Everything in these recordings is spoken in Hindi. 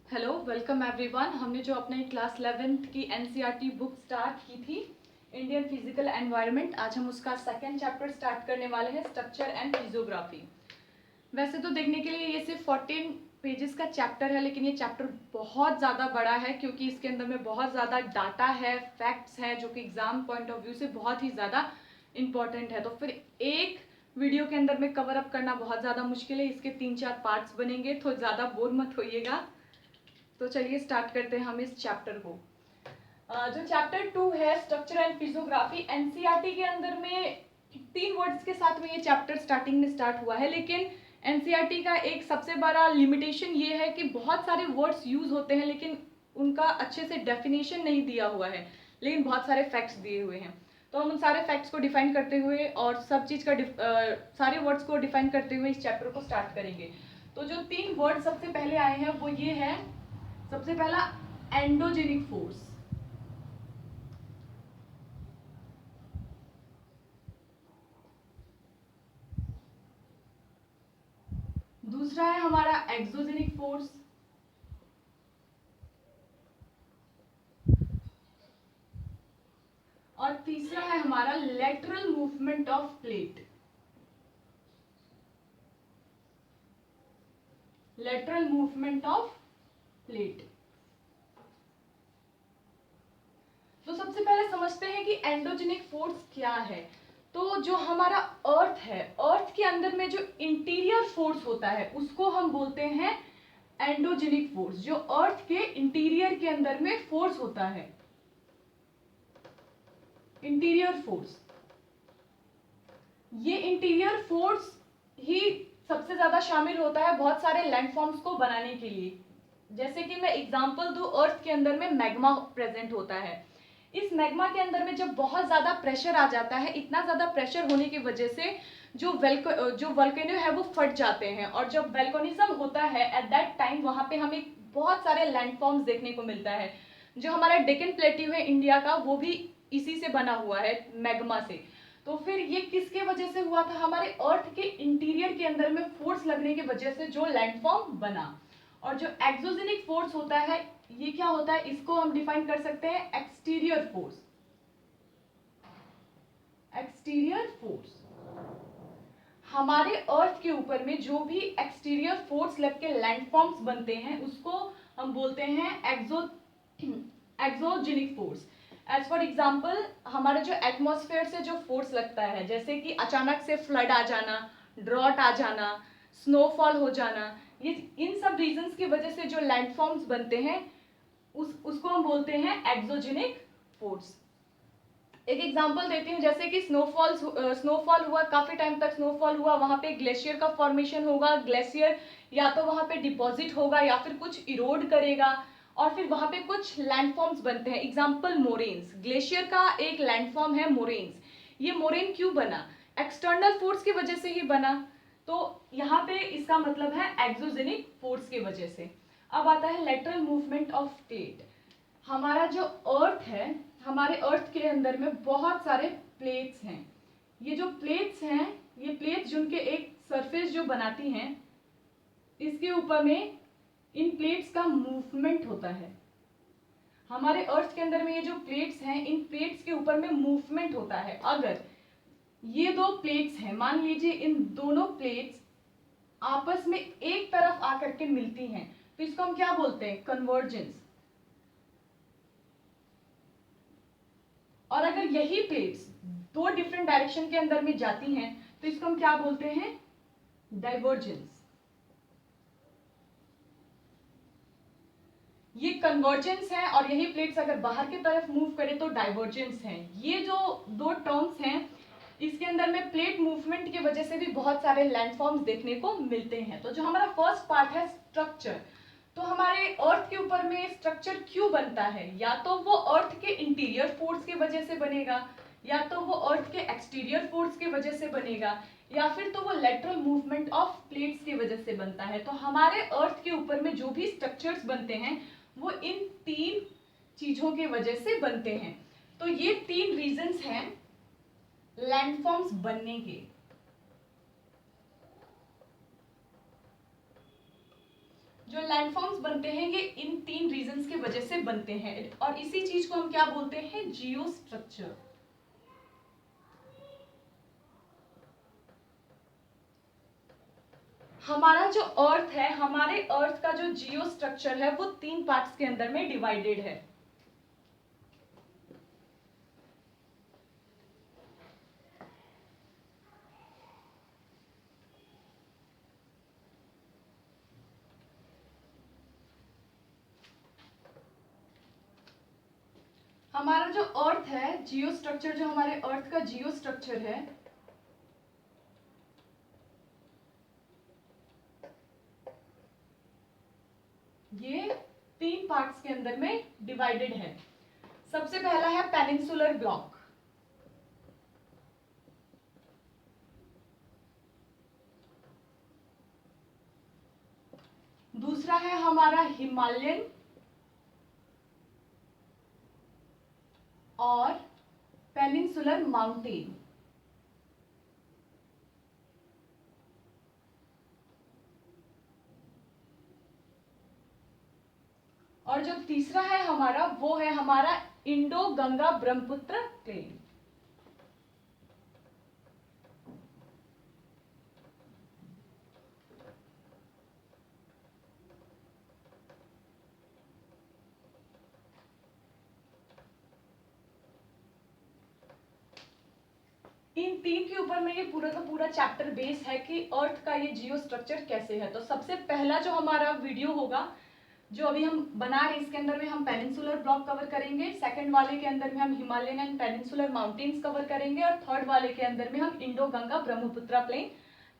Hello welcome everyone. हमने जो अपने क्लास 11th की एनसीईआरटी बुक स्टार्ट की थी इंडियन फिजिकल एनवायरनमेंट, आज हम उसका सेकंड चैप्टर स्टार्ट करने वाले हैं, स्ट्रक्चर एंड फिजियोग्राफी। वैसे तो देखने के लिए ये सिर्फ 14 पेजेस का चैप्टर है, लेकिन ये चैप्टर बहुत ज़्यादा बड़ा है क्योंकि इसके अंदर में बहुत ज़्यादा डाटा है, फैक्ट्स हैं जो कि एग्जाम पॉइंट ऑफ व्यू से बहुत ही ज़्यादा इम्पॉर्टेंट है। तो फिर एक वीडियो के अंदर में कवर अप करना बहुत ज़्यादा मुश्किल है, इसके 3-4 पार्ट्स बनेंगे, तो ज़्यादा बोर मत होइएगा। तो चलिए स्टार्ट करते हैं हम इस चैप्टर को। जो चैप्टर 2 है स्ट्रक्चर एंड फिजियोग्राफी, एनसीईआरटी के अंदर में 3 वर्ड्स के साथ में ये चैप्टर स्टार्टिंग में स्टार्ट हुआ है, लेकिन एनसीईआरटी का एक सबसे बड़ा लिमिटेशन ये है कि बहुत सारे वर्ड्स यूज होते हैं लेकिन उनका अच्छे से डेफिनेशन नहीं दिया हुआ है, लेकिन बहुत सारे फैक्ट्स दिए हुए हैं। तो हम उन सारे फैक्ट्स को डिफाइन करते हुए और सब चीज़ का सारे वर्ड्स को डिफाइन करते हुए इस चैप्टर को स्टार्ट करेंगे। तो जो 3 वर्ड सबसे पहले आए हैं वो ये है, सबसे पहला एंडोजेनिक फोर्स, दूसरा है हमारा एक्सोजेनिक फोर्स, और तीसरा है हमारा lateral movement of plate. Lateral movement of plate. तो सबसे पहले समझते हैं कि एंडोजेनिक फोर्स क्या है। तो जो हमारा अर्थ है, अर्थ के अंदर में जो इंटीरियर फोर्स होता है उसको हम बोलते हैं एंडोजेनिक फोर्स। जो अर्थ के इंटीरियर के अंदर में फोर्स होता है, इंटीरियर फोर्स, ये इंटीरियर फोर्स ही सबसे ज्यादा शामिल होता है बहुत सारे लैंडफॉर्म्स को बनाने के लिए। जैसे कि मैं एग्जांपल दूं, अर्थ के अंदर में मैग्मा प्रेजेंट होता है। इस मैग्मा के अंदर में जब बहुत ज्यादा प्रेशर आ जाता है, इतना ज्यादा प्रेशर होने की वजह से जो वोल्केनो है वो फट जाते हैं, और जब वोल्केनिज्म होता है एट दैट टाइम वहां पे हमें बहुत सारे लैंडफॉर्म्स देखने को मिलता है। जो हमारा डेक्कन प्लेट्यू है इंडिया का, वो भी इसी से बना हुआ है, मैग्मा से। तो फिर ये किसके वजह से हुआ था? हमारे अर्थ के इंटीरियर के अंदर में फोर्स लगने की वजह से जो लैंडफॉर्म बना। और जो एक्सोजेनिक फोर्स होता है, ये क्या होता है? इसको हम डिफाइन कर सकते हैं एक्सटीरियर फोर्स। एक्सटीरियर फोर्स, हमारे अर्थ के ऊपर में जो भी एक्सटीरियर फोर्स लग के लैंडफॉर्म्स बनते हैं उसको हम बोलते हैं exogenic force. As for example, हमारे जो एटमॉस्फेयर से जो फोर्स लगता है, जैसे कि अचानक से फ्लड आ जाना, ड्रॉट आ जाना, स्नोफॉल हो जाना, ये इन सब रीजंस की वजह से जो लैंडफॉर्म्स बनते हैं उसको हम बोलते हैं एक्सोजेनिक फोर्स। एक एग्जांपल देती हूँ, जैसे कि स्नोफॉल हुआ, काफी टाइम तक स्नोफॉल हुआ, वहां पे ग्लेशियर का फॉर्मेशन होगा। ग्लेशियर या तो वहां पे डिपॉजिट होगा या फिर कुछ इरोड करेगा, और फिर वहां पे कुछ लैंडफॉर्म्स बनते हैं। एग्जांपल मोरेन्स, ग्लेशियर का एक लैंडफॉर्म है मोरेन्स। ये मोरेन क्यों बना? एक्सटर्नल फोर्स की वजह से ही बना। तो यहाँ पे इसका मतलब है एक्सोजेनिक फोर्स की वजह से। अब आता है लेटरल मूवमेंट ऑफ प्लेट। हमारा जो अर्थ है, हमारे अर्थ के अंदर में बहुत सारे प्लेट्स हैं। ये जो प्लेट्स हैं, ये प्लेट्स जिनके एक सरफेस जो बनाती हैं, इसके ऊपर में इन प्लेट्स का मूवमेंट होता है। हमारे अर्थ के अंदर में ये जो प्लेट्स हैं, इन प्लेट्स के ऊपर में मूवमेंट होता है। अगर ये दो प्लेट्स हैं, मान लीजिए इन दोनों प्लेट्स आपस में एक तरफ आकर के मिलती हैं, तो इसको हम क्या बोलते हैं? कन्वर्जेंस। और अगर यही प्लेट्स दो डिफरेंट डायरेक्शन के अंदर में जाती हैं, तो इसको हम क्या बोलते हैं? डाइवर्जेंस। ये कन्वर्जेंस है, और यही प्लेट्स अगर बाहर की तरफ मूव करे तो डाइवर्जेंस है। ये जो दो टर्म्स हैं, इसके अंदर में प्लेट मूवमेंट की वजह से भी बहुत सारे लैंडफॉर्म्स देखने को मिलते हैं। तो जो हमारा फर्स्ट पार्ट है स्ट्रक्चर, तो हमारे अर्थ के ऊपर में स्ट्रक्चर क्यों बनता है? या तो वो अर्थ के इंटीरियर फोर्स की वजह से बनेगा, या तो वो अर्थ के एक्सटीरियर फोर्स की वजह से बनेगा, या फिर तो वो लेटरल मूवमेंट ऑफ प्लेट्स की वजह से बनता है। तो हमारे अर्थ के ऊपर में जो भी स्ट्रक्चर्स बनते हैं वो इन 3 चीजों की वजह से बनते हैं। तो ये 3 रीजंस हैं लैंडफॉर्म्स बनने के। जो लैंडफॉर्म्स बनते हैं ये इन 3 रीजंस की वजह से बनते हैं, और इसी चीज को हम क्या बोलते हैं, जियो स्ट्रक्चर। हमारा जो अर्थ है, हमारे अर्थ का जो जियो स्ट्रक्चर है वो 3 पार्ट्स के अंदर में डिवाइडेड है। हमारा जो अर्थ है, जियो स्ट्रक्चर, जो हमारे अर्थ का जियो स्ट्रक्चर है, ये 3 पार्ट्स के अंदर में डिवाइडेड है। सबसे पहला है पेनिनसुलर ब्लॉक, दूसरा है हमारा हिमालयन और पेनिनसुलर माउंटेन, और जो तीसरा है हमारा वो है हमारा इंडो गंगा ब्रह्मपुत्र प्लेन। इन 3 के ऊपर में ये पूरा का पूरा चैप्टर बेस है कि अर्थ का ये जियो स्ट्रक्चर कैसे है। तो सबसे पहला जो हमारा वीडियो होगा, जो अभी हम बना रहे, इसके अंदर में हम पेनिनसुलर ब्लॉक कवर करेंगे, सेकंड वाले के अंदर में हम Himalayan and peninsular mountains cover करेंगे, और थर्ड वाले के अंदर में हम Indo Ganga Brahmaputra plain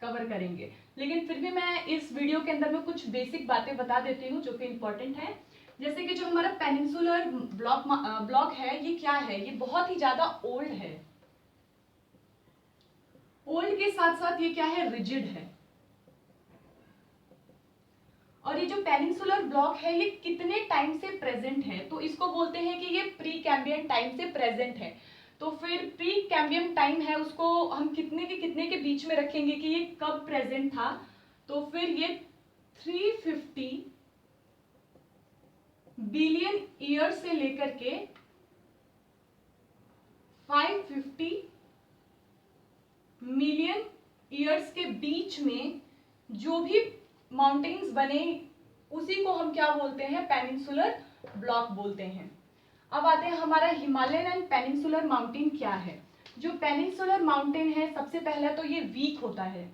cover करेंगे। लेकिन फिर भी मैं इस वीडियो के अंदर में कुछ बेसिक बातें बता देती हूँ जो कि इंपॉर्टेंट है। जैसे कि जो हमारा पेनिनसुलर ब्लॉक है, ये क्या है, ये बहुत ही ज्यादा ओल्ड है। ओल्ड के साथ साथ ये क्या है, रिजिड है। और ये जो पेनिनसुलर ब्लॉक है ये कितने टाइम से प्रेजेंट है, तो इसको बोलते हैं कि ये प्री कैम्बियन टाइम से प्रेजेंट है। तो फिर प्री कैम्बियन टाइम है, उसको हम कितने के बीच में रखेंगे कि ये कब प्रेजेंट था, तो फिर ये 350 बिलियन ईयर से लेकर के 550 मिलियन ईयर्स के बीच में जो भी माउंटेन्स बने, उसी को हम क्या बोलते हैं, पेनिनसुलर ब्लॉक बोलते हैं। अब आते हैं हमारा हिमालयन एंड पेनिनसुलर माउंटेन क्या है। जो पेनिनसुलर माउंटेन है, सबसे पहला तो ये वीक होता है,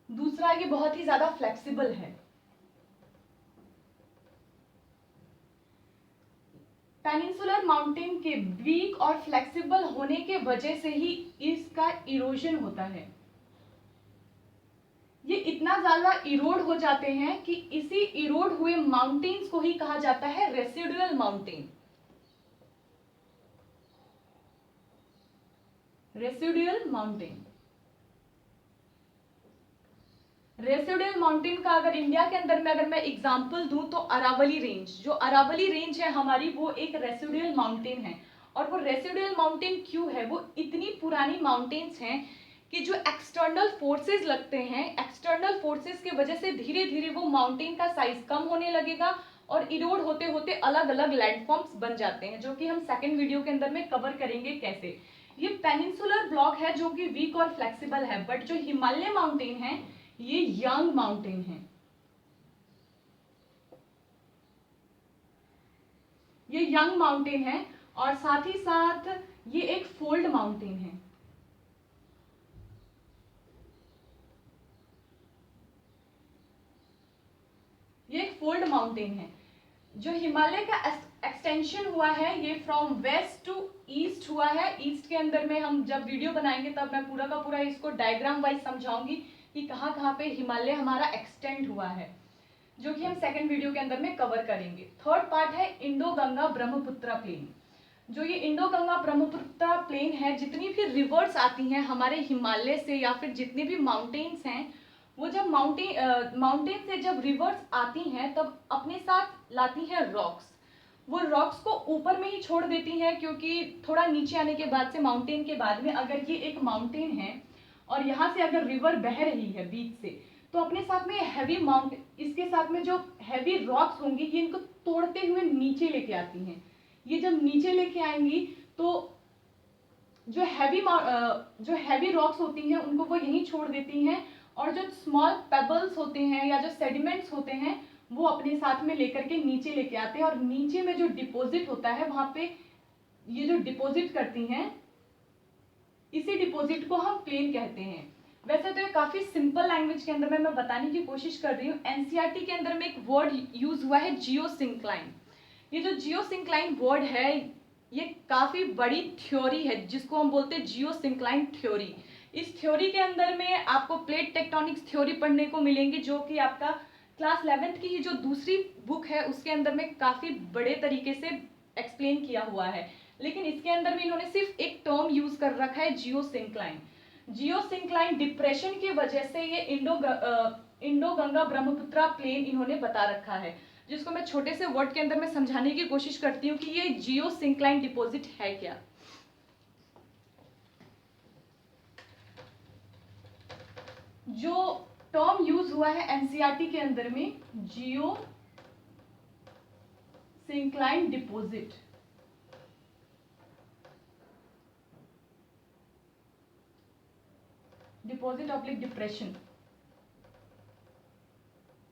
दूसरा ये बहुत ही ज्यादा फ्लेक्सिबल है। पेनिनसुलर माउंटेन के वीक और फ्लेक्सिबल होने के वजह से ही इसका इरोजन होता है। ये इतना ज्यादा इरोड हो जाते हैं कि इसी इरोड हुए माउंटेन्स को ही कहा जाता है residual mountain. Residual mountain, residual mountain का अगर इंडिया के अंदर में अगर मैं एग्जांपल दूं तो अरावली रेंज, जो अरावली रेंज है हमारी, वो एक रेसिडुअल माउंटेन है। और वो रेसिडुअल माउंटेन क्यों है, वो इतनी पुरानी माउंटेन्स हैं कि जो एक्सटर्नल फोर्सेस लगते हैं, एक्सटर्नल फोर्सेस की वजह से धीरे धीरे वो माउंटेन का साइज कम होने लगेगा और इरोड होते होते अलग अलग लैंडफॉर्म्स बन जाते हैं, जो कि हम सेकंड वीडियो के अंदर में कवर करेंगे कैसे। ये पेनिनसुलर ब्लॉक है जो कि वीक और फ्लेक्सिबल है, बट जो हिमालय माउंटेन है ये यंग माउंटेन है। ये यंग माउंटेन है और साथ ही साथ ये एक फोल्ड माउंटेन है। ये एक फोल्ड माउंटेन है। जो हिमालय का एक्सटेंशन हुआ है ये फ्रॉम वेस्ट टू ईस्ट हुआ है। ईस्ट के अंदर में हम जब वीडियो बनाएंगे तब मैं पूरा का पूरा इसको डायग्राम वाइज समझाऊंगी कि कहाँ कहाँ पे हिमालय हमारा एक्सटेंड हुआ है, जो कि हम सेकंड वीडियो के अंदर में कवर करेंगे। थर्ड पार्ट है इंडो गंगा ब्रह्मपुत्र प्लेन। जो ये इंडो गंगा ब्रह्मपुत्र प्लेन है, जितनी भी रिवर्स आती हैं हमारे हिमालय से या फिर जितने भी माउंटेन्स हैं, वो जब माउंटेन से जब रिवर्स आती हैं तब अपने साथ लाती हैं रॉक्स। वो रॉक्स को ऊपर में ही छोड़ देती हैं, क्योंकि थोड़ा नीचे आने के बाद से, माउंटेन के बाद में, अगर ये एक माउंटेन है और यहाँ से अगर रिवर बह रही है बीच से, तो अपने साथ में हैवी माउंट, इसके साथ में जो हैवी रॉक्स होंगी ये इनको तोड़ते हुए नीचे लेके आती हैं। ये जब नीचे लेके आएंगी तो जो हैवी रॉक्स होती हैं उनको वो यहीं छोड़ देती हैं, और जो स्मॉल पेबल्स होते हैं या जो सेडिमेंट्स होते हैं वो अपने साथ में लेकर के नीचे लेके आते हैं, और नीचे में जो डिपॉजिट होता है वहां पे ये जो डिपॉजिट करती हैं, इसी डिपॉजिट को हम प्लेन कहते हैं। वैसे तो ये काफी सिंपल लैंग्वेज के अंदर में मैं बताने की कोशिश कर रही हूँ। एनसीईआरटी के अंदर में एक वर्ड यूज हुआ है जियोसिंक्लाइन। ये जो जियोसिंक्लाइन वर्ड है ये काफी बड़ी थ्योरी है जिसको हम बोलते हैं जियोसिंक्लाइन थ्योरी। इस थ्योरी के अंदर में आपको प्लेट टेक्टोनिक्स थ्योरी पढ़ने को मिलेंगी, जो कि आपका क्लास 11th की ही जो दूसरी बुक है उसके अंदर में काफी बड़े तरीके से एक्सप्लेन किया हुआ है। लेकिन इसके अंदर में इन्होंने सिर्फ एक टर्म यूज कर रखा है जियोसिंक्लाइन। जियोसिंक्लाइन डिप्रेशन की वजह से ये इंडो गंगा ब्रह्मपुत्रा प्लेन इन्होंने बता रखा है, जिसको मैं छोटे से वर्ड के अंदर में समझाने की कोशिश करती हूँ कि ये जियोसिंक्लाइन डिपॉजिट है क्या। जो टर्म यूज हुआ है एनसीईआरटी के अंदर में geosyncline deposit, deposit oblique depression.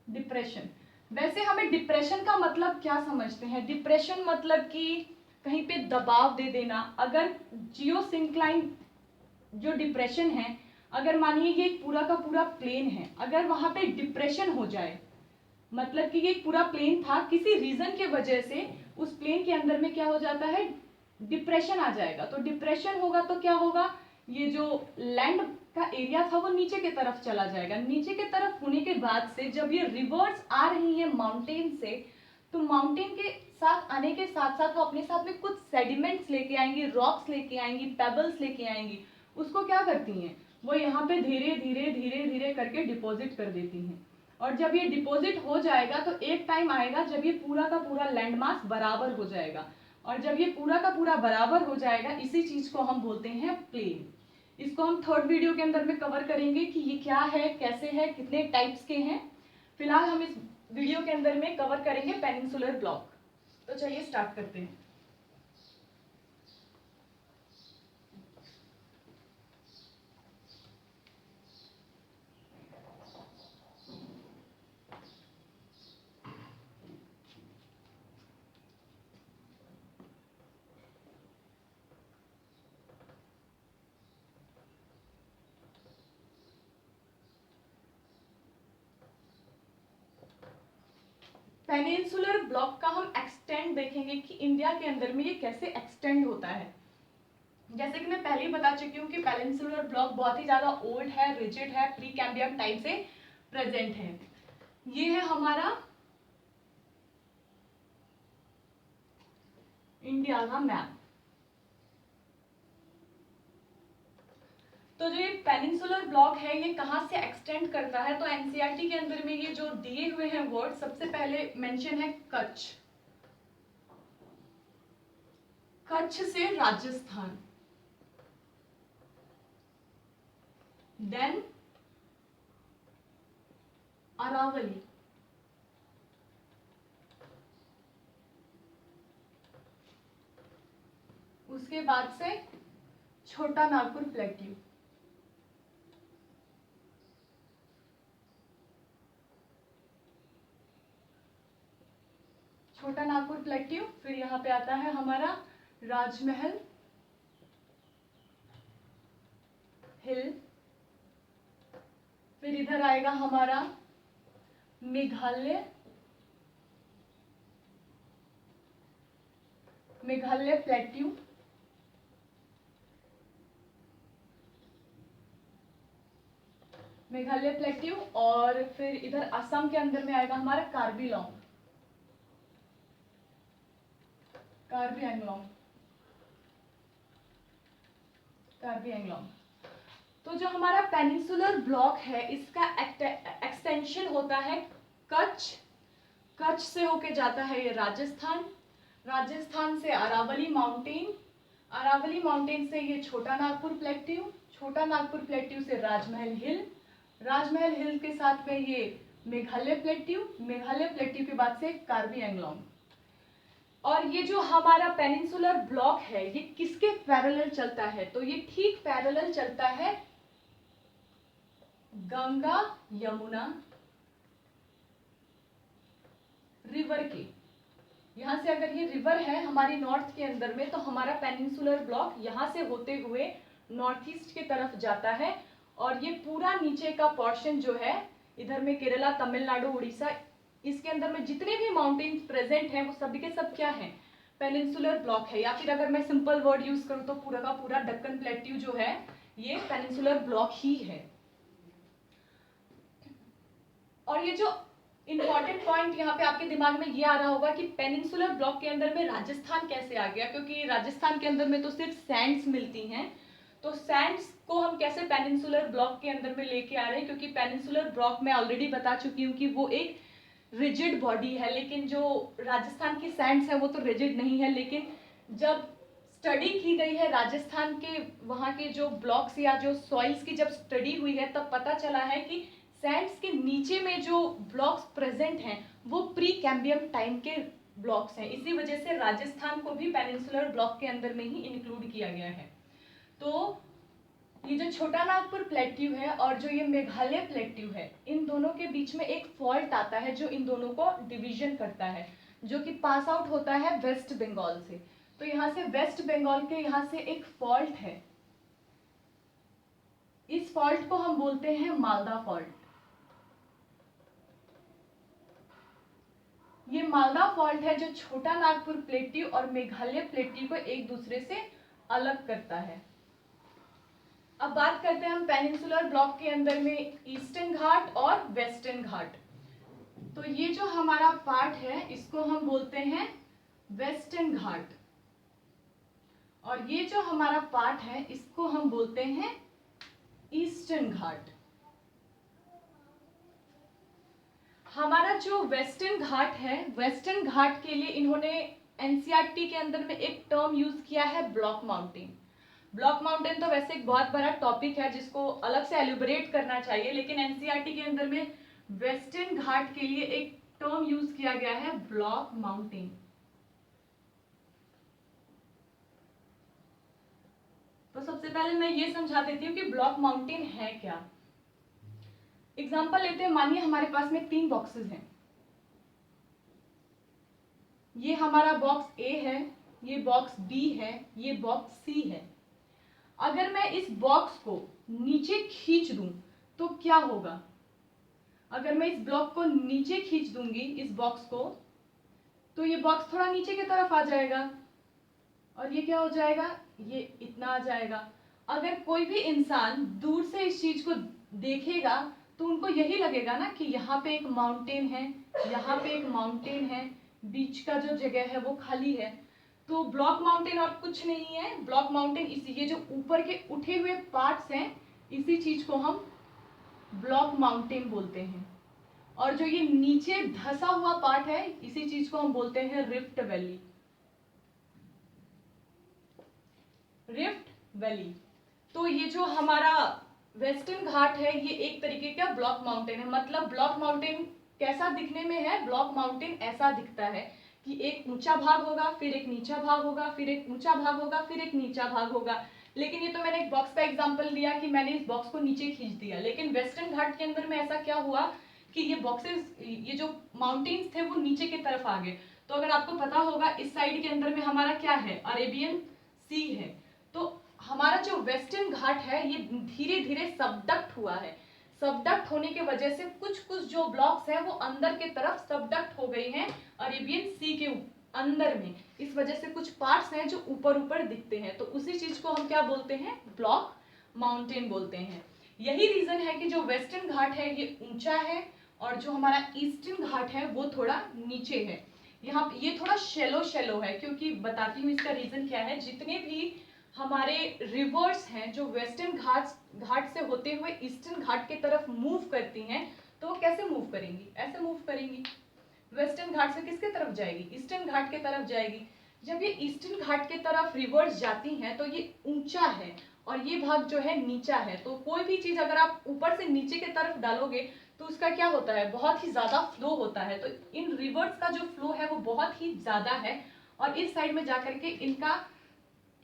Depression, वैसे हमें डिप्रेशन का मतलब क्या समझते हैं? डिप्रेशन मतलब कि कहीं पे दबाव दे देना। अगर जियोसिंक्लाइन जो डिप्रेशन है, अगर मानिए ये पूरा का पूरा प्लेन है, अगर वहां पे डिप्रेशन हो जाए, मतलब कि ये पूरा प्लेन था, किसी रीजन के वजह से उस प्लेन के अंदर में क्या हो जाता है, डिप्रेशन आ जाएगा। तो डिप्रेशन होगा तो क्या होगा, ये जो लैंड का एरिया था वो नीचे की तरफ चला जाएगा। नीचे की तरफ होने के बाद से जब ये रिवर्स आ रही है माउंटेन से, तो माउंटेन के साथ आने के साथ साथ वो अपने साथ में कुछ सेडिमेंट्स लेके आएंगी, रॉक्स लेके आएंगी, पेबल्स लेके आएंगी। उसको क्या करती हैं, वो यहाँ पे धीरे धीरे धीरे धीरे करके डिपॉजिट कर देती हैं। और जब ये डिपॉजिट हो जाएगा तो एक टाइम आएगा जब ये पूरा का पूरा लैंड मास बराबर हो जाएगा, और जब ये पूरा का पूरा बराबर हो जाएगा इसी चीज को हम बोलते हैं प्लेन। इसको हम थर्ड वीडियो के अंदर में कवर करेंगे कि ये क्या है, कैसे है, कितने टाइप्स के हैं। फिलहाल हम इस वीडियो के अंदर में कवर करेंगे पेनिनसुलर ब्लॉक। तो चलिए स्टार्ट करते हैं। पेनिनसुलर ब्लॉक का हम एक्सटेंड देखेंगे कि इंडिया के अंदर में ये कैसे एक्सटेंड होता है। जैसे कि मैं पहले ही बता चुकी हूँ कि पेनिनसुलर ब्लॉक बहुत ही ज्यादा ओल्ड है, रिजिड है, प्री कैम्ब्रियन टाइम से प्रेजेंट है। ये है हमारा इंडिया का मैप। तो जो ये पेनिनसुलर ब्लॉक है ये कहाँ से एक्सटेंड करता है, तो एनसीईआरटी के अंदर में ये जो दिए हुए हैं वर्ड, सबसे पहले मेंशन है कच्छ। कच्छ से राजस्थान, देन अरावली, उसके बाद से छोटा नागपुर प्लेट्यू, छोटा नागपुर प्लेट्यू, फिर यहाँ पे आता है हमारा राजमहल हिल, फिर इधर आएगा हमारा मेघालय, मेघालय प्लेट्यू, मेघालय प्लेट्यू, और फिर इधर असम के अंदर में आएगा हमारा कार्बी लॉन्ग, कार्बी एंगलोंग, कार्बी एंगलोंग। तो जो हमारा पेनिनसुलर ब्लॉक है इसका एक्सटेंशन होता है कच्छ, कच्छ से होके जाता है ये राजस्थान, राजस्थान से अरावली माउंटेन, अरावली माउंटेन से ये छोटा नागपुर प्लेट्यू, छोटा नागपुर प्लेट्यू से राजमहल हिल, राजमहल हिल के साथ में ये मेघालय प्लेट्यू, मेघालय प्लेट्यू के बाद से कार्बी एंगलोंग। और ये जो हमारा पेनिनसुलर ब्लॉक है ये किसके पैरेलल चलता है, तो ये ठीक पैरेलल चलता है गंगा यमुना रिवर के। यहां से अगर ये रिवर है हमारी नॉर्थ के अंदर में, तो हमारा पेनिनसुलर ब्लॉक यहां से होते हुए नॉर्थ ईस्ट की तरफ जाता है। और ये पूरा नीचे का पोर्शन जो है इधर में केरला, तमिलनाडु, उड़ीसा, इसके अंदर में जितने भी माउंटेन्स प्रेजेंट हैं वो सभी के सब क्या है, पेनिनसुलर ब्लॉक है। या फिर अगर मैं सिंपल वर्ड यूज करूं तो पूरा का पूरा दक्कन प्लेट्यू जो है ये पेनिनसुलर ब्लॉक ही है। और ये जो इंपॉर्टेंट पॉइंट यहाँ पे आपके दिमाग में ये आ रहा होगा कि पेनिनसुलर ब्लॉक के अंदर में राजस्थान कैसे आ गया, क्योंकि राजस्थान के अंदर में तो सिर्फ सैंड्स मिलती हैं। तो सैंड्स को हम कैसे पेनिनसुलर ब्लॉक के अंदर में लेके आ रहे हैं, क्योंकि पेनिनसुलर ब्लॉक मैं ऑलरेडी बता चुकी हूँ कि वो एक रिजिड बॉडी है, लेकिन जो राजस्थान की सैंड्स है वो तो रिजिड नहीं है। लेकिन जब स्टडी की गई है राजस्थान के वहाँ के जो ब्लॉक्स या जो सॉइल्स की जब स्टडी हुई है, तब पता चला है कि सैंड्स के नीचे में जो ब्लॉक्स प्रेजेंट हैं वो प्री कैम्बियम टाइम के ब्लॉक्स हैं। इसी वजह से राजस्थान को भी पेनिनसुलर ब्लॉक के अंदर में ही इंक्लूड किया गया है। तो ये जो छोटा नागपुर प्लेट्यू है और जो ये मेघालय प्लेट्यू है, इन दोनों के बीच में एक फॉल्ट आता है जो इन दोनों को डिवीजन करता है, जो कि पास आउट होता है वेस्ट बंगाल से। तो यहाँ से वेस्ट बंगाल के यहाँ से एक फॉल्ट है, इस फॉल्ट को हम बोलते हैं मालदा फॉल्ट। ये मालदा फॉल्ट है जो छोटा नागपुर प्लेट्यू और मेघालय प्लेट्यू को एक दूसरे से अलग करता है। अब बात करते हैं हम पेनिनसुलर ब्लॉक के अंदर में ईस्टर्न घाट और वेस्टर्न घाट। तो ये जो हमारा पार्ट है इसको हम बोलते हैं वेस्टर्न घाट, और ये जो हमारा पार्ट है इसको हम बोलते हैं ईस्टर्न घाट। हमारा जो वेस्टर्न घाट है, वेस्टर्न घाट के लिए इन्होंने एनसीईआरटी के अंदर में एक टर्म यूज किया है ब्लॉक माउंटेन। ब्लॉक माउंटेन तो वैसे एक बहुत बड़ा टॉपिक है जिसको अलग से एलिबरेट करना चाहिए, लेकिन एनसीईआरटी के अंदर में वेस्टर्न घाट के लिए एक टर्म यूज किया गया है ब्लॉक माउंटेन। तो सबसे पहले मैं ये समझा देती हूँ कि ब्लॉक माउंटेन है क्या। एग्जाम्पल लेते हैं, मानिए हमारे पास में 3 बॉक्सेस हैं। ये हमारा बॉक्स ए है, ये बॉक्स बी है, ये बॉक्स सी है। अगर मैं इस बॉक्स को नीचे खींच दूं तो क्या होगा, अगर मैं इस ब्लॉक को नीचे खींच दूंगी इस बॉक्स को, तो ये बॉक्स थोड़ा नीचे की तरफ आ जाएगा और ये क्या हो जाएगा, ये इतना आ जाएगा। अगर कोई भी इंसान दूर से इस चीज को देखेगा तो उनको यही लगेगा ना कि यहाँ पे एक माउंटेन है, यहाँ पे एक माउंटेन है, बीच का जो जगह है वो खाली है। तो ब्लॉक माउंटेन और कुछ नहीं है, ब्लॉक माउंटेन इसी ये जो ऊपर के उठे हुए पार्ट्स हैं इसी चीज को हम ब्लॉक माउंटेन बोलते हैं। और जो ये नीचे धसा हुआ पार्ट है इसी चीज को हम बोलते हैं रिफ्ट वैली। Rift valley. तो ये जो हमारा वेस्टर्न घाट है ये एक तरीके का ब्लॉक माउंटेन है। मतलब ब्लॉक माउंटेन कैसा दिखने में है, ब्लॉक माउंटेन ऐसा दिखता है कि एक ऊंचा भाग होगा, फिर एक नीचा भाग होगा, फिर एक ऊंचा भाग होगा, फिर एक नीचा भाग होगा। लेकिन ये तो मैंने एक बॉक्स का एग्जांपल दिया कि मैंने इस बॉक्स को नीचे खींच दिया, लेकिन वेस्टर्न घाट के अंदर में ऐसा क्या हुआ कि ये बॉक्सेस, ये जो माउंटेन्स थे वो नीचे की तरफ आ गए। तो अगर आपको पता होगा इस साइड के अंदर में हमारा क्या है, अरेबियन सी है। तो हमारा जो वेस्टर्न घाट है ये धीरे धीरे सबडक्ट हुआ है। सबडक्ट होने की वजह से कुछ कुछ जो ब्लॉक्स हैं वो अंदर के तरफ सबडक्ट हो गई हैं अरेबियन सी के अंदर में। इस वजह से कुछ पार्ट्स हैं जो ऊपर ऊपर दिखते हैं, तो उसी चीज को हम क्या बोलते हैं, ब्लॉक माउंटेन बोलते हैं। यही रीजन है कि जो वेस्टर्न घाट है ये ऊंचा है और जो हमारा ईस्टर्न घाट है वो थोड़ा नीचे है। यहाँ ये थोड़ा शेलो शेलो है, क्योंकि बताती हूँ इसका रीजन क्या है। जितने भी हमारे रिवर्स हैं जो वेस्टर्न घाट से होते हुए ईस्टर्न घाट की तरफ मूव करती हैं, तो वो कैसे मूव करेंगी, ऐसे मूव करेंगी। वेस्टर्न घाट से किसके तरफ जाएगी, ईस्टर्न घाट की तरफ जाएगी। जब ये ईस्टर्न घाट की तरफ रिवर्स जाती हैं तो ये ऊंचा है और ये भाग जो है नीचा है। तो कोई भी चीज अगर आप ऊपर से नीचे की तरफ डालोगे तो उसका क्या होता है, बहुत ही ज्यादा फ्लो होता है। तो इन रिवर्स का जो फ्लो है वो बहुत ही ज्यादा है, और इस साइड में जाकर के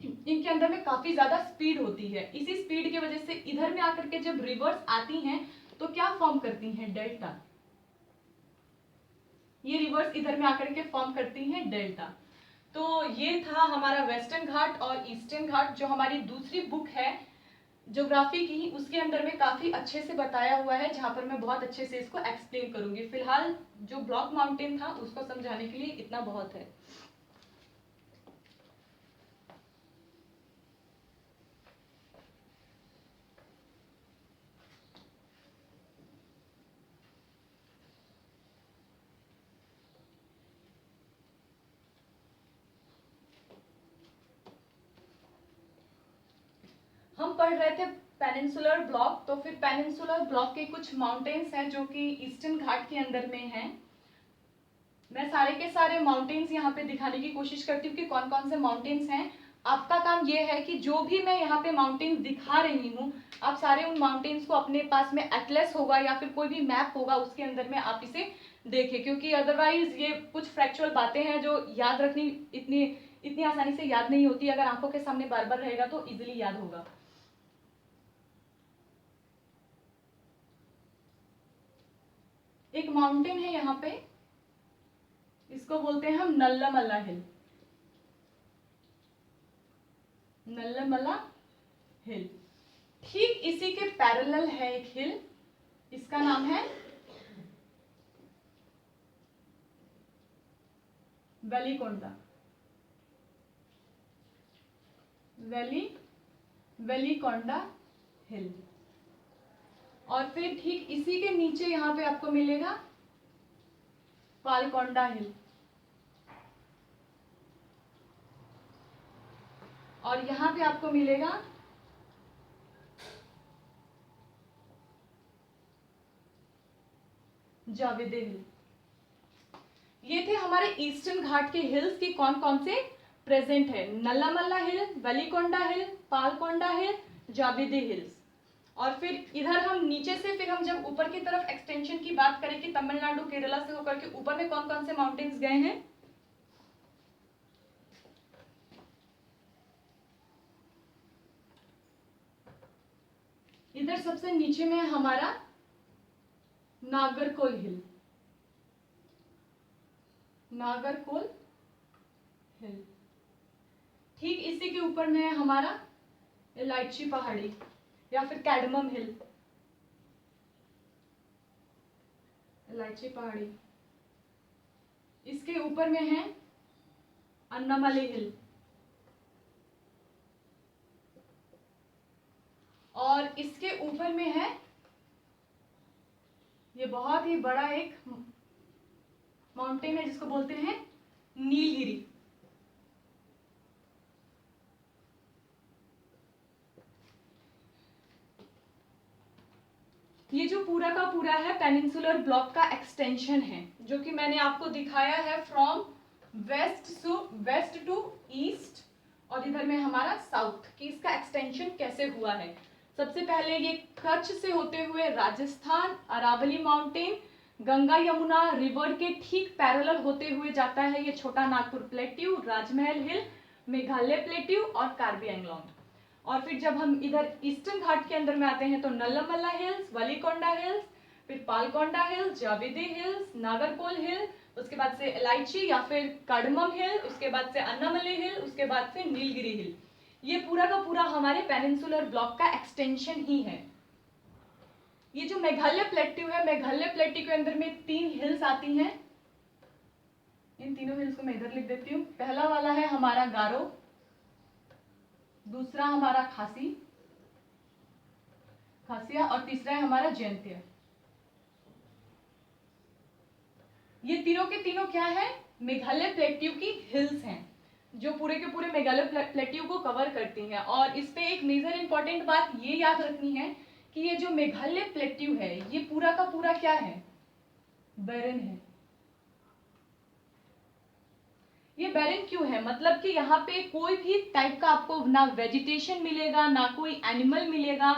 इनके अंदर में काफी ज्यादा स्पीड होती है। इसी स्पीड की वजह से इधर में आकर के जब रिवर्स आती हैं तो क्या फॉर्म करती हैं, डेल्टा। ये रिवर्स इधर में आकर के फॉर्म करती हैं डेल्टा। तो ये था हमारा वेस्टर्न घाट और ईस्टर्न घाट, जो हमारी दूसरी बुक है ज्योग्राफी की, उसके अंदर में काफी अच्छे से बताया हुआ है, जहां पर मैं बहुत अच्छे से इसको एक्सप्लेन करूंगी। फिलहाल जो ब्लॉक माउंटेन था उसको समझाने के लिए इतना बहुत है। हम पढ़ रहे थे पेनिनसुलर ब्लॉक, तो फिर पेनिनसुलर ब्लॉक के कुछ माउंटेन्स हैं जो कि ईस्टर्न घाट के अंदर में हैं। मैं सारे के सारे माउंटेन्स यहाँ पे दिखाने की कोशिश करती हूँ कि कौन कौन से माउंटेन्स हैं। आपका काम ये है कि जो भी मैं यहाँ पे माउंटेन्स दिखा रही हूँ, आप सारे उन माउंटेन्स को अपने पास में एटलस होगा या फिर कोई भी मैप होगा उसके अंदर में आप इसे देखें, क्योंकि अदरवाइज ये कुछ फैक्चुअल बातें हैं जो याद रखनी इतनी इतनी आसानी से याद नहीं होती। अगर आंखों के सामने बार बार रहेगा तो इजिली याद होगा। एक माउंटेन है यहाँ पे, इसको बोलते हैं हम नल्लामला हिल। नल्लामला हिल। ठीक इसी के पैरेलल है एक हिल, इसका नाम है वेलिकोंडा। वेलिकोंडा हिल। और फिर ठीक इसी के नीचे यहाँ पे आपको मिलेगा पालकोंडा हिल। और यहाँ पे आपको मिलेगा जावेदे हिल। ये थे हमारे ईस्टर्न घाट के हिल्स की कौन कौन से प्रेजेंट है। नल्लामला हिल, वेलिकोंडा हिल, पालकोंडा हिल, जावेदे हिल्स। और फिर इधर हम नीचे से फिर हम जब ऊपर की तरफ एक्सटेंशन की बात करें कि तमिलनाडु केरला से होकर के ऊपर में कौन कौन से माउंटेन्स गए हैं, इधर सबसे नीचे में है हमारा नागरकोल हिल। नागरकोल हिल। ठीक इसी के ऊपर में है हमारा इलायची पहाड़ी या फिर कैडमम हिल। इलायची पहाड़ी। इसके ऊपर में है अन्नामलई हिल। और इसके ऊपर में है, ये बहुत ही बड़ा एक माउंटेन है जिसको बोलते हैं नीलगिरी। ये जो पूरा का पूरा है पेनिनसुलर ब्लॉक का एक्सटेंशन है, जो कि मैंने आपको दिखाया है फ्रॉम वेस्ट टू ईस्ट और इधर में हमारा साउथ, कि इसका एक्सटेंशन कैसे हुआ है। सबसे पहले ये कच्छ से होते हुए राजस्थान, अरावली माउंटेन, गंगा यमुना रिवर के ठीक पैरेलल होते हुए जाता है ये छोटा नागपुर प्लेट्यू, राजमहल हिल, मेघालय प्लेट्यू और कार्बी एंगलोंग। और फिर जब हम इधर ईस्टर्न घाट के अंदर में आते हैं तो नल्लामला हिल्स, वेलिकोंडा हिल्स, फिर पालकोंडा हिल्स, जावेदी हिल्स, नागरकोल हिल, उसके बाद से इलायची या फिर कार्डमम हिल, उसके बाद से अन्नामलई हिल, उसके बाद से नीलगिरी हिल। ये पूरा का पूरा हमारे पेनिनसुलर ब्लॉक का एक्सटेंशन ही है। ये जो मेघालय प्लेट्यू है, मेघालय प्लेट्यू के अंदर में 3 हिल्स आती हैं। इन तीनों हिल्स को मैं इधर लिख देती हूँ। पहला वाला है हमारा गारो, दूसरा हमारा खासिया और तीसरा है हमारा जयंतिया। ये तीनों के तीनों क्या है, मेघालय प्लेट्यू की हिल्स हैं, जो पूरे के पूरे मेघालय प्लेट्यू को कवर करती हैं। और इस पे एक मेजर इंपॉर्टेंट बात ये याद रखनी है कि ये जो मेघालय प्लेट्यू है ये पूरा का पूरा क्या है, बैरन है। ये बैरन क्यों है, मतलब कि यहाँ पे कोई भी टाइप का आपको ना वेजिटेशन मिलेगा, ना कोई एनिमल मिलेगा,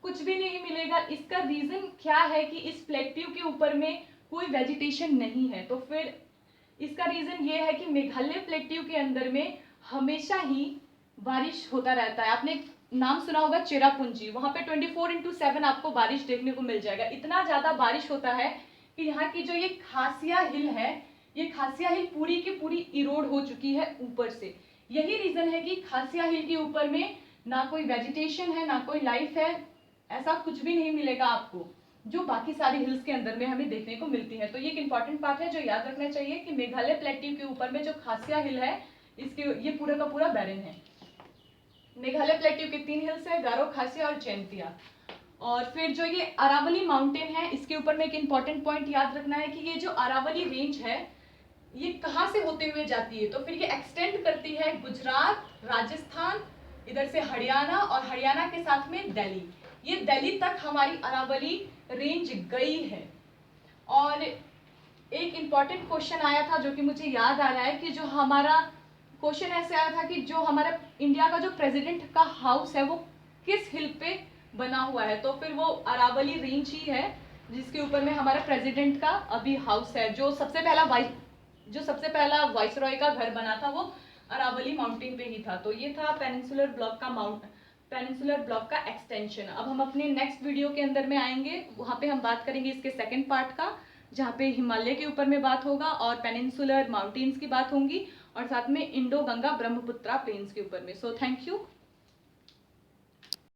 कुछ भी नहीं मिलेगा। इसका रीजन क्या है कि इस प्लेट्यू के ऊपर में कोई वेजिटेशन नहीं है। तो फिर इसका रीजन ये है कि मेघालय प्लेट्यू के अंदर में हमेशा ही बारिश होता रहता है। आपने नाम सुना होगा चेरापूंजी, वहां पे 24/7 आपको बारिश देखने को मिल जाएगा। इतना ज्यादा बारिश होता है कि यहाँ की जो ये खासिया हिल है, ये खासिया हिल पूरी की पूरी इरोड हो चुकी है ऊपर से। यही रीजन है कि खासिया हिल के ऊपर में ना कोई वेजिटेशन है, ना कोई लाइफ है, ऐसा कुछ भी नहीं मिलेगा आपको जो बाकी सारी हिल्स के अंदर में हमें देखने को मिलती है। तो ये एक इंपॉर्टेंट पार्ट है जो याद रखना चाहिए कि मेघालय प्लेट्यू के ऊपर में जो खासिया हिल है, इसके ये पूरा का पूरा बैरन है। मेघालय प्लेट्यू की 3 हिल्स है, गारो, खासिया और जैंतिया। और फिर जो ये अरावली माउंटेन है, इसके ऊपर में एक इंपॉर्टेंट पॉइंट याद रखना है कि ये जो अरावली रेंज है ये कहाँ से होते हुए जाती है, तो फिर ये एक्सटेंड करती है गुजरात, राजस्थान, इधर से हरियाणा और हरियाणा के साथ में दिल्ली। ये दिल्ली तक हमारी अरावली रेंज गई है। और एक इम्पॉर्टेंट क्वेश्चन आया था जो कि मुझे याद आ रहा है कि जो हमारा क्वेश्चन ऐसे आया था कि जो हमारा इंडिया का जो प्रेसिडेंट का हाउस है वो किस हिल पे बना हुआ है, तो फिर वो अरावली रेंज ही है जिसके ऊपर में हमारा प्रेसिडेंट का अभी हाउस है। जो सबसे पहला वाइसरॉय का घर बना था वो अरावली माउंटेन पे ही था। तो ये था पेनिनसुलर ब्लॉक का एक्सटेंशन। अब हम अपने नेक्स्ट वीडियो के अंदर में आएंगे, वहाँ पे हम बात करेंगे इसके सेकंड पार्ट का, जहाँ पे हिमालय के ऊपर में बात होगा और पेनिनसुलर माउंटेन्स की बात होंगी और साथ में इंडो गंगा ब्रह्मपुत्रा प्लेन्स के ऊपर में। So thank you.